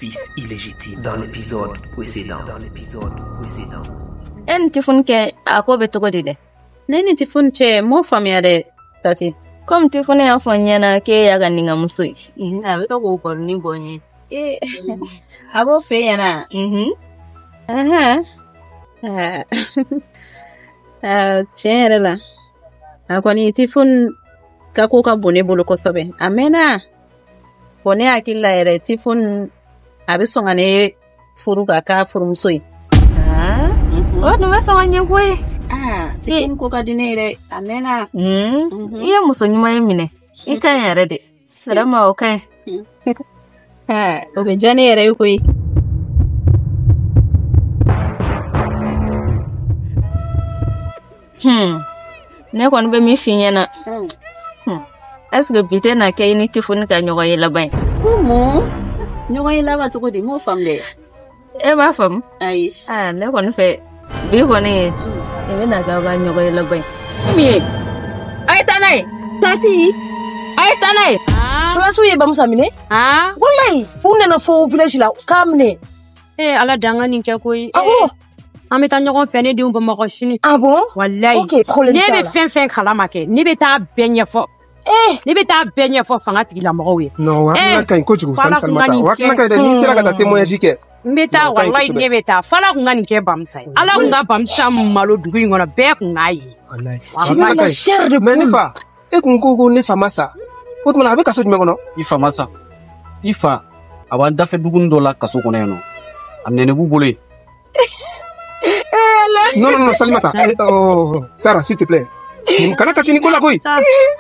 fils illégitime dans l'épisode précédent. En tifun ke ako beto de. Neni tifun che mo famia de tati. Comme tifun ya fonya na ke ya ganinga musui. Na beto ko ko ni bonye. Abo fe yana. Chere la. Akwani tifun ka ko ka bone bolo ko sobe. Amena. Bone akilla ere tifun abisongane furu ka furu musui. Oh, no basa wanye kwe. Tifun ko ka dinere. Amena. Iya musonyuma yemine. Ika ya rede. Salama okay. Obejani ere yuko. Ne kwanu be mi finyana. Est-ce que bité na kay ni tifun ka nyogo yela bay? Mo nyogo yela ba to ko di mo famde. E ba fam? Aish. Ne kwanu fe bi ko ni e na ga ba nyogo yela bay. Mi. Ay tanay. Tati. Ay tanay. Fransu ye bamusamine? Wallahi, unne na fo village la kamne. Ala danga ni ke koyi. An bɛ taa ɲɔgɔn fɛ ne denw Bamakɔ sini. Ah bon? Wallahi. OK, problème t'a la. Ne bɛ fɛn fɛn kalama kɛ, ne bɛ taa bɛɛ ɲɛfɔ. Ne bɛ taa bɛɛ ɲɛfɔ fanga tigilamɔgɔw ye. Non, wa kana kan kojugu tan Salimata. Wa kana kan ni sera ka taa témoignage kɛ. N bɛ taa wallahi ne bɛ taa. Fala kun ka nin kɛ bamusa ye. Ala kun ka bamusa malo dugu in kɔnɔ bɛɛ kun k'a ye. Wallahi. La chair de poule. Mais ne fa, e kun ko ne fa masa. O tuma a bɛ kaso jumɛn kɔnɔ? I fa masa. I fa a b'an dafɛ dugu dɔ la kaso kɔnɔ yan nɔ. A minɛnen b'u bolo yen. Non, Salimata. Sarah, s'il te plaît. Kana kasi Nicolas koy.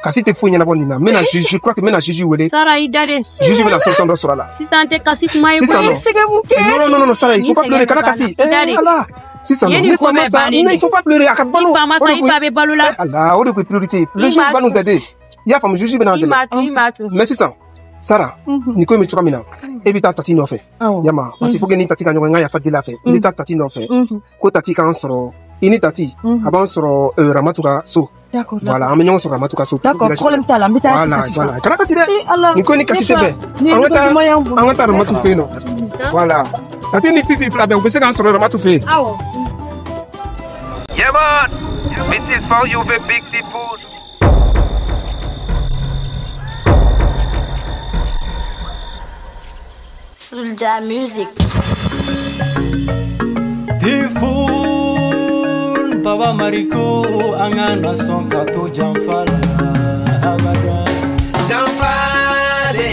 Kasi te fouille na bonina. Mena je crois que mena Juju wele. Sarah idade. Juju la solution do sera là. Si ça ante kasi kuma yi. Non, Sarah, il faut pas pleurer. Kana kasi. Allah. Si ça non. Il faut pas pleurer. Akabalo. Il faut be balo la. Allah, on est priorité. Le juge va nous aider. Il y a femme Juju bena de. Imatu. Merci ça. Sarah, Nico me tuka mina. Ebita tati no fe. Yama, parce qu'il faut que ni tati ka nyonga ya fadila fe. Ni tati no fe. Ko tati kan soro. Ini tati aban soro Ramatuka so. D'accord. Voilà, amenya soro Ramatuka so. D'accord, problème t'a la mbita voilà. Kana kasi de. Nico ni kasi sebe. Angata Ramatu fe no. Voilà. Tati ni fifi plabe, on peut se kan soro Ramatu fe. Yeah man, this is for you the big people. Soulja Music. Tifun Baba Mariko angana son kato jamfala abaga jamfare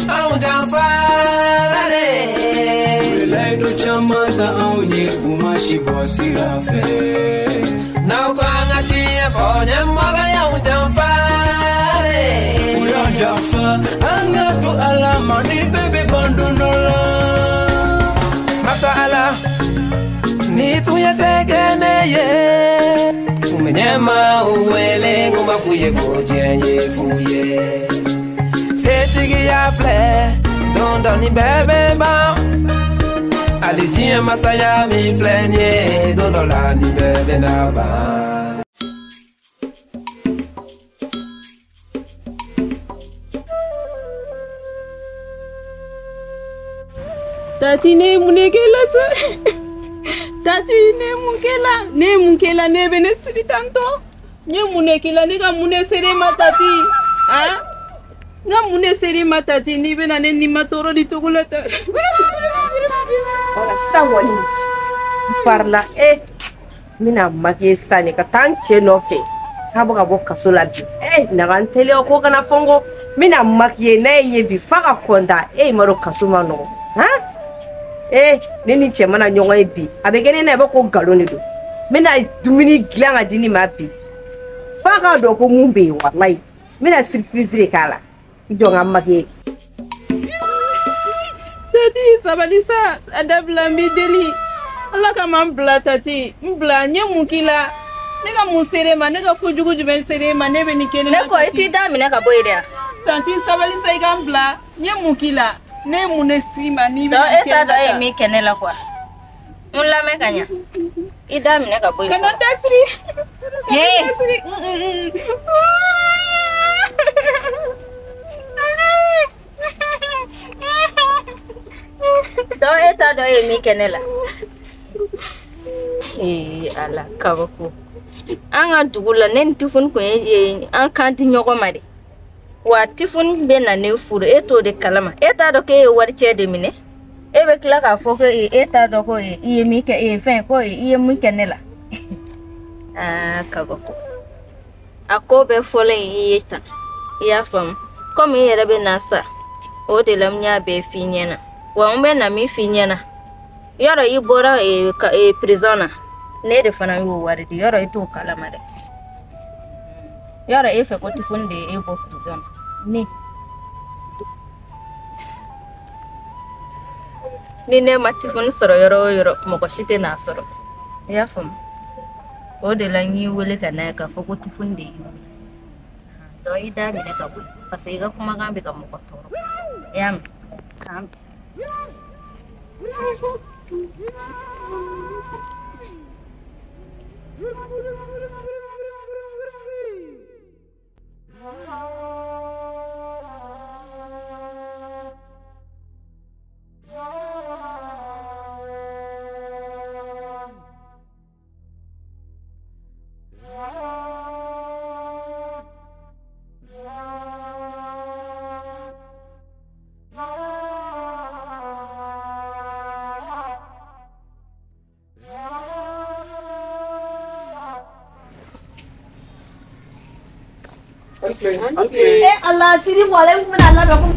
au jamfare lay do chamata au ye kumashi bosira fe na kwanga chi fonya maga ya jamfare uya jamfa angatu alama ni bebe bandonola masala ni tuya segeneye umenyema uwele ngomba fuye gojenye fuye setigi ya fle donda ni bebe ba alijie masaya mi flenye dondola ni bebe na ba. Tati ne munekela sa. Tati ne mukela ne bene siri tanto. Nye munekela ne ka mune sere matati. Nga mune sere matati ni bena ne ni matoro di togolata. Ora sawani. Parla mina maki sani ka tanche no fe. Kabo ka boka soladi. Na gantele ko kana fongo mina maki na yenye bi faka konda maro kasuma no. Neni chemana nyongo ebi abegene na bako galoni do mina dumini glanga dini mapi faka do ko mumbe wallahi mina surprise re kala ijonga maki tati sabalisa adabla mideli Allah kama mbla tati mbla nyemukila nega muserema nega kujugu juben serema nebe nikene ne ko iti da mina ka boyede tati sabalisa igambla nyemukila ne munesima ni ba eta mi kenela kwa mulla me kanya ida mine ka boy kana dasri t'a dɔn e min kɛ ne la ala kabako an ka dugu la ne ni Tifoni kun ye an kan ti ɲɔgɔn ma de wa Tifoni bɛ na ne furu e t'o de kalama e t'a dɔn k'e ye wari cɛ de minɛ e bɛ tila k'a fɔ ko e t'a dɔn ko i ye min kɛ fɛn ko i ye min kɛ ne la kabako a ko bɛɛ fɔlɔ in i ye tan i y'a faamu komi i yɛrɛ bɛ na sa o de la n y'a bɛɛ f'i ɲɛna wa n bɛ na min f'i ɲɛna yɔrɔ i bɔra prison na ne de fana y'o wari di yɔrɔ i t'o kalama dɛ yɔrɔ e fɛ ko Tifoni de ye e bɔ prison na ni ne ma Tifoni sɔrɔ yɔrɔ o yɔrɔ mɔgɔ si tɛ n'a sɔrɔ i y'a faamu o de la n y'i wele ka n'a ye k'a fɔ ko Tifoni de ye dɔn i da minɛ ka bɔ parce que i ka kumakan bɛ ka mɔgɔ tɔɔrɔ i y'a mɛn k'an Allah siri wale mun Allah ba ku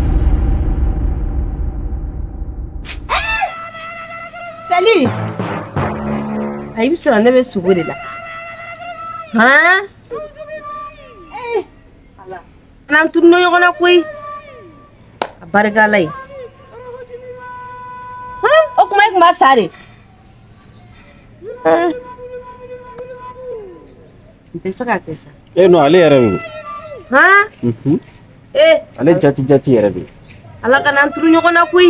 Sali ay bisura ne be sugure la ha Allah nan tunno yogona koy barga lay ha o kuma ek ma sare Intesa kesa no ale yarabe ha ale jati yarabe ala kana turu nyogona kuy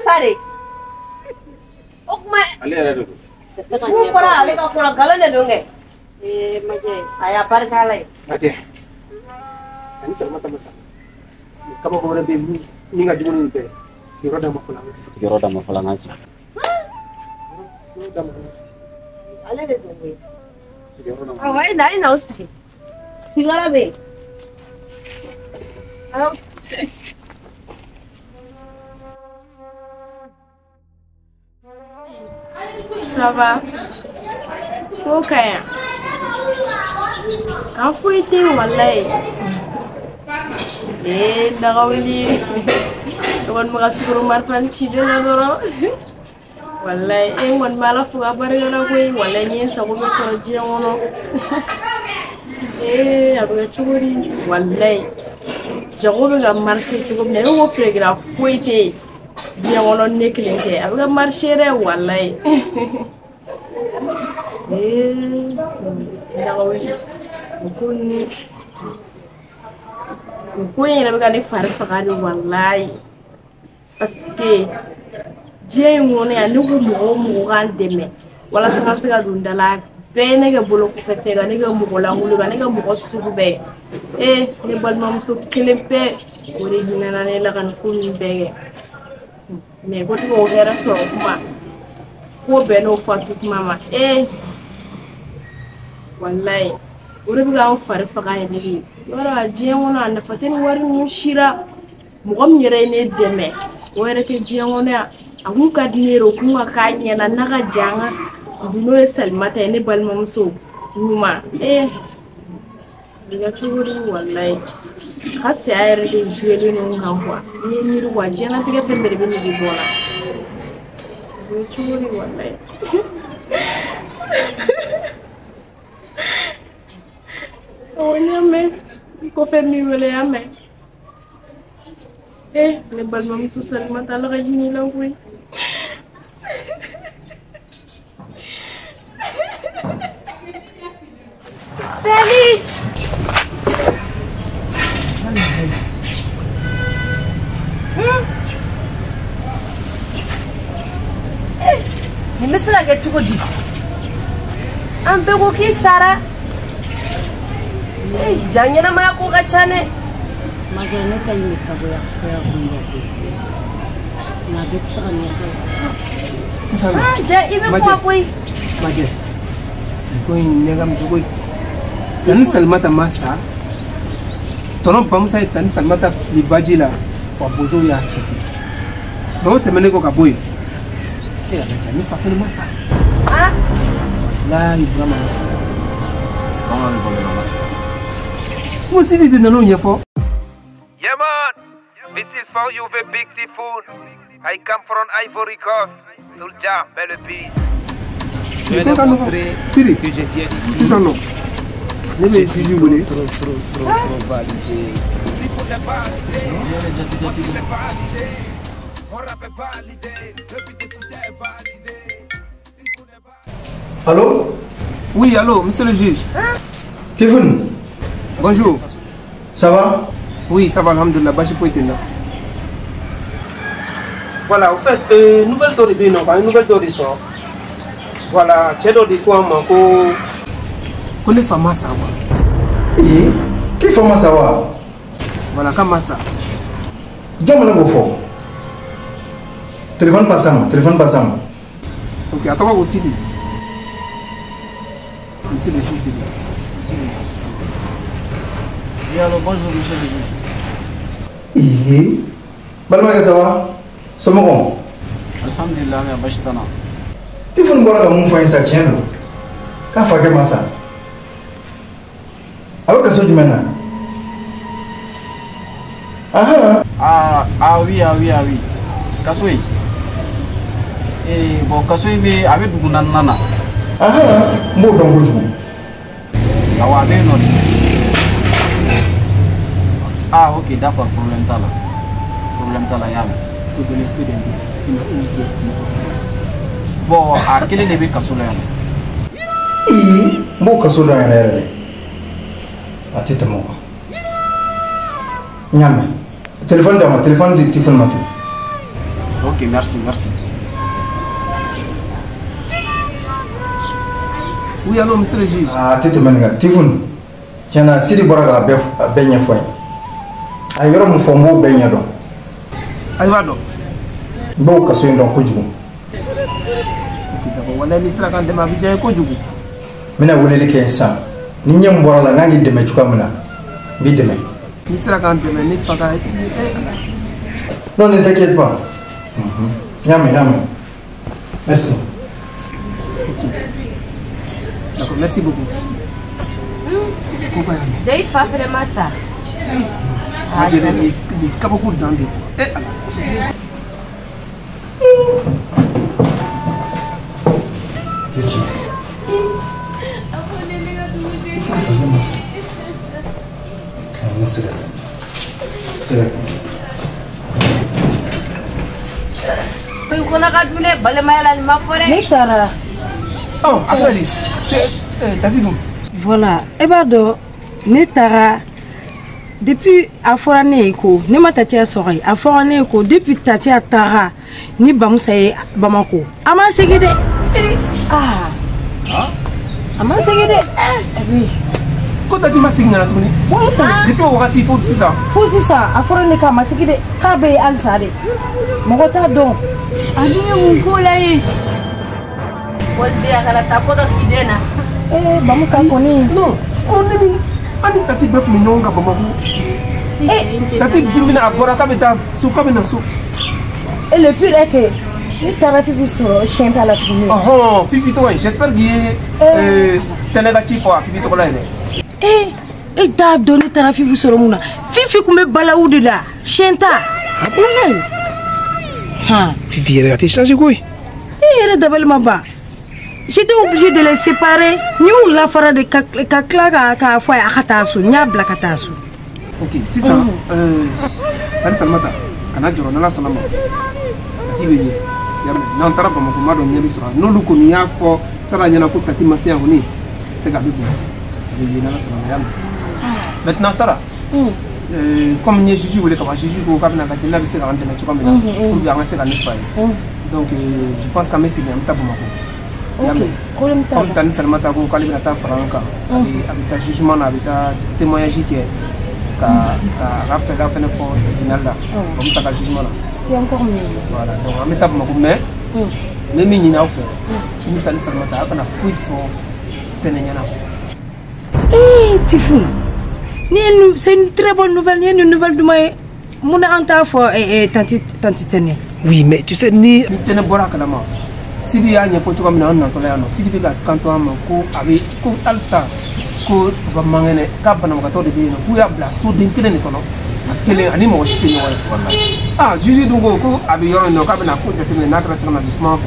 sare okma ale yarabe ko fara ale ka fara galone donge maje aya barka lay maje ani sama tamasa kama ko wala be ni nga jumuni be siroda mafalangasi ale de donge awai nai na usi sigara be Ça va? Ok. Quand faut être wallahi. Dagawli. Wan mga siguro marfan chido na doro. Wallahi wan mala fuga bari na koy wallahi ni sa ko so jiangono. Abuga churi wallahi. Jagobe ga marché chugo ne wo fregra foite. Jiangono neklente abuga marché re wallahi. Dagawli. Ko yena be ni far fagani wallahi parce que je ngone ya nugo mo gan deme wala sama siga dundala be ne ga bolo ko fe ga ne ga mo la ngulu ga ne ga mo sugu be ne bal mam so kelempe wori dina ne la kan ko ni be me ko to hera so kuma ko be no fatu mama wallahi uri biga far faga ne wala jiangono anda fateni wari mushira mugom yere ne deme were ke jiangono agun ka dinero kuma ka nyana naga janga duno salmata ne balmam so numa diga churi wallahi khase ayre de jueli no ngamba ni miru wa jana tiga fembere be ni bola churi wallahi Onyame ko fe mi wele ame le balma musu salma tala ga yini la koy Sali ni misala ga chugodi ambe ko ki sara janyana ma ko gachane Magana ka yimi ka boya kaya kungo. Na bet sa kanya. Sisan. Je ime ko boy. Maje. Ko nyanga mjogoy. Tan Salmata masa. Tono bamsa tan Salmata libaji la kwa bozo ya kisi. Ba temene ko ka boy. Eh acha ni fa fene masa. Ah? La Ibrahima masa. Comment on va masa? Mo sidi de nanu nyefo. Yeah, man. This is for you, the big typhoon. I come from Ivory Coast. Soulja, belle pays. Je vais démontrer que je viens d'ici. C'est ça, non? Je suis trop validé. Typhoon est validé. Mon rap est validé. Le beat de Soulja est validé. Allô? Oui, allô, monsieur le juge. Typhoon. Bonjour. Ça va? Oui, ça va, alhamdoulilah. Bachi Poitena. Voilà, au fait, nouvelle tour de bien, une nouvelle tour de sort. Voilà, tu as dit quoi, Manko? Qu'on est fameux, ça va. Eh? Qui est fameux, ça va? Voilà, comme ça. Diamant, go fort. Téléphone passant, téléphone passant. Ok, attends, aussi dit. Monsieur le juge, monsieur le juge. Oui, alors bonjour, monsieur le juge. Eh? Balma, ça va? Sommeron. Alhamdulillah, mais Bachitana. Tu fais une bonne amour, faut un sachet. Quand faut que massa. Alors que ça du maintenant. Ah oui. Kasui. Eh, bon, Kasui, mais avec du nana. Moi, donc, je vous. Ah, ok, d'accord, problème là. Yam. Bon, à quel est le but Kasula? Bon, Kasula est là. À titre moi. Nyame. Téléphone de ma téléphone de téléphone ma. Ok, merci. Oui, allô, monsieur le juge. Ah, titre manga. Téléphone. Tiens, si bora la benya foi. Ayoro mo fombo benya do. Ayvado. Bo kaso ndo kojugu. Kitako wala ni sira kan dema bija kojugu. Mina wulele ke sa. Ni nyam bora la ngangi deme chuka mina. Bi deme. Ni sira kan deme ni faka. Non, ne t'inquiète pas. Yame. Merci. Ok. D'accord, merci beaucoup. J'ai fait vraiment ça. J'ai des cabocos dans des. Voilà, Ebado, Netara, depuis à Foraneko, ne m'a tati à Soray, à Foraneko, depuis tati à Tara, ni Bamsaye Bamako. Ama Segede. Ama Segede. Oui. Quand tu m'as signé la tournée, depuis au Rati, il faut 6 ans. Faut 6 ans, à Foraneka, ma Segede, Kabe Al-Sade. Mon retard donc. Adieu mon collègue. Bamusa koni. Non, koni. Ani tati bep minonga bamabu. Tati dimina abora kabeta su kabina su. Et le pire est que ni tara fifi sur chien à la tournée. Oh, fifi toi, j'espère qu'il est négatif à fifi toi là. Et t'as donné tara fifi sur muna. Fifi comme balaou de là, chien ta. Fifi elle a été changé quoi? Elle est d'abord ma bas. J'étais obligé de les séparer. Nous la fera de kakla ka foi à katasu, nyabla katasu. Ok, c'est ça. Tan Salmata, kana joro na sonama. Tati beye. Ya na ntara ba mo ma do nyeli sura. No luko mi afo sara nyana ko tati masia honi. C'est gabi bo. Beye na sonama ya. Maintenant Sara. Comme ni juju wole ka ba juju ko ka na ka tena bi se ka ndena chuka mena. Pour bien se ka ne faille. Donc je pense qu'à Messi bien ta bomako. Comme Tan Salmata ko kalibina ta franka. Avec ta jugement avec ta témoignage qui est ka fait tribunal là comme ça ka jugement là c'est encore mieux voilà donc en étape mako mais ni ni na fait ni tali sagmata kana fuit fo tenenya na Tifoun, c'est une très bonne nouvelle, une nouvelle de moi. Mon anta fo tanti tene. Oui, mais tu sais ni tene bora kalama. Sidi ya nyefo tu comme na on tola no. Sidi biga kanto am ko abi ko alsa ko ba mangene ka bana ma to de bi no. Ku ya bla so din kele ni kono. Atkele ani mo shite ni wallahi. Ah, juju dungo ko abi yoro no ka bana ko jati me na tra tra na bisma.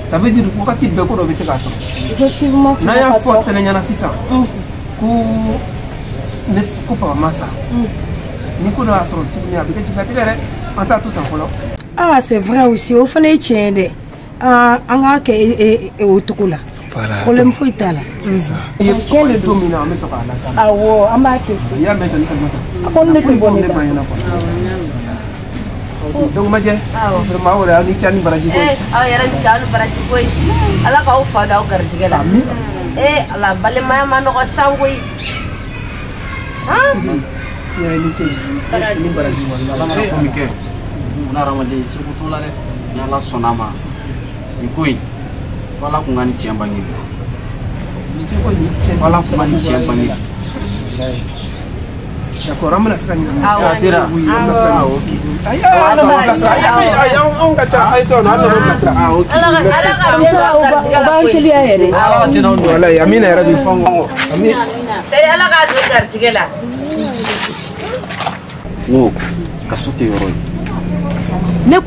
Ça veut dire ko ka ti be ko do bi se ka so. Effectivement. Na ya fo tene nyana 600. Ko ne ko pa massa. Ni ko na so tu ni abi ke jigatigere anta tout en folo. Ah, c'est vrai aussi. Au fond, il tient des. Anga ke au tukula. Voilà. Problème faut itala. C'est ça. Quel est dominant mais ça la salle. Ah wo, amba ke. Ya maintenant ça maintenant. Akon ne ko bonne. Donc ma je. Ma wala ni chan baraji ko. Yaran chan baraji ko. Ala ka ufa da garjigela. Ala bale ma no ko sangui. Ya ni chan. Ni baraji wala ma ko mi ke. Una ramadi sirkutu la de yalla sonama ikoi wala ku ngani chembangi wala ku ngani chembangi d'accord amna sira ni sira okay ay on ka cha ay to na na sira okay Ala ka bankili ya yere. ala sina ndo wala amina rabbi fongo amina sai ala ka zo garjigela no kasute yoro ne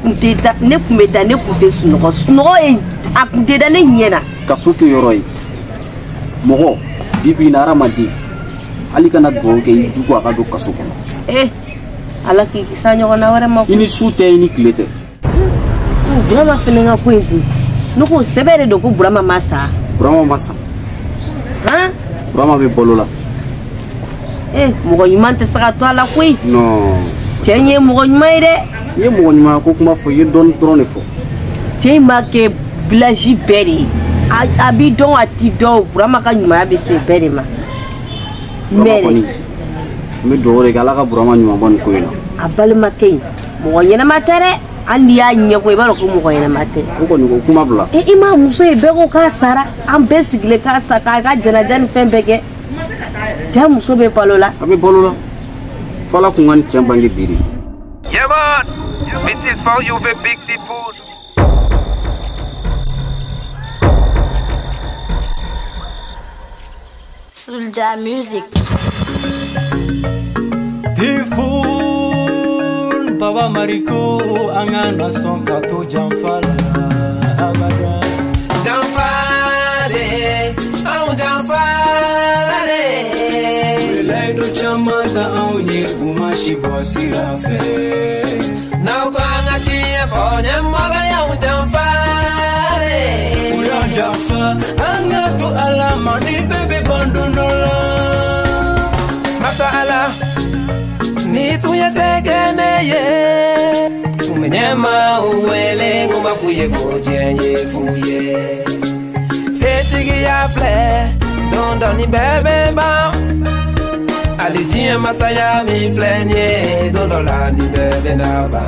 kumeda ne kunte sunɔgɔ ye a kunte da ne ɲɛna ka so to yɔrɔ ye mɔgɔ bibi na hadamaden hali kana dugawu kɛ i jugu a ka don kaso kɔnɔ ala k'i kisa ɲɔgɔnna wɛrɛ ma i ni su tɛ i ni tile tɛ burama fɛnɛ ka ko in kun ne ko sɛbɛ de don ko burama ma sa burama ma sa burama bɛ balo la mɔgɔ ɲuman tɛ se ka to a la koyi non cɛ in ye mɔgɔ ɲuman ye dɛ i ye mɔgɔ ɲuman ko kuma fɔ i ye dɔɔni dɔrɔn de fɔ cɛ in b'a kɛ village bɛɛ de ye a b'i dɔn a t'i dɔn burama ka ɲumanya bɛ se bɛɛ de ma mais n bɛ dugawu de kɛ ala ka burama ɲuman bɔ nin ko in na a balimakɛ in mɔgɔ ɲɛnama tɛ dɛ hali n'i y'a ɲɛko i b'a dɔn ko mɔgɔ ɲɛnama tɛ o kɔni ko kuma bila i m'a muso ye bɛɛ ko k'a sara an bɛɛ sigilen k'a sa k'a ka jɛnaja ni fɛn bɛɛ kɛ ja muso bɛ balo la a bɛ balo la fo ala kun ka nin cɛ bange bi de Yeah man, this is for you the big Tifoun. Soulja Music. Tifoun, Baba Mariko, angana son kato jamfala abada. Jamfale, jamfale. Belai do chamada aunye kumashi bosi rafe. Now kwanga chie fonya maga ya jamfale. Uya jamfa, anga tu alama ni bebe bandunola. Masala, ni tuye segene ye. Umenyema uwele ngumafuye kujenye fuye. Setigi ya fle, don ni bebe ba. Alijia masaya mi flenye, don ni bebe na ba.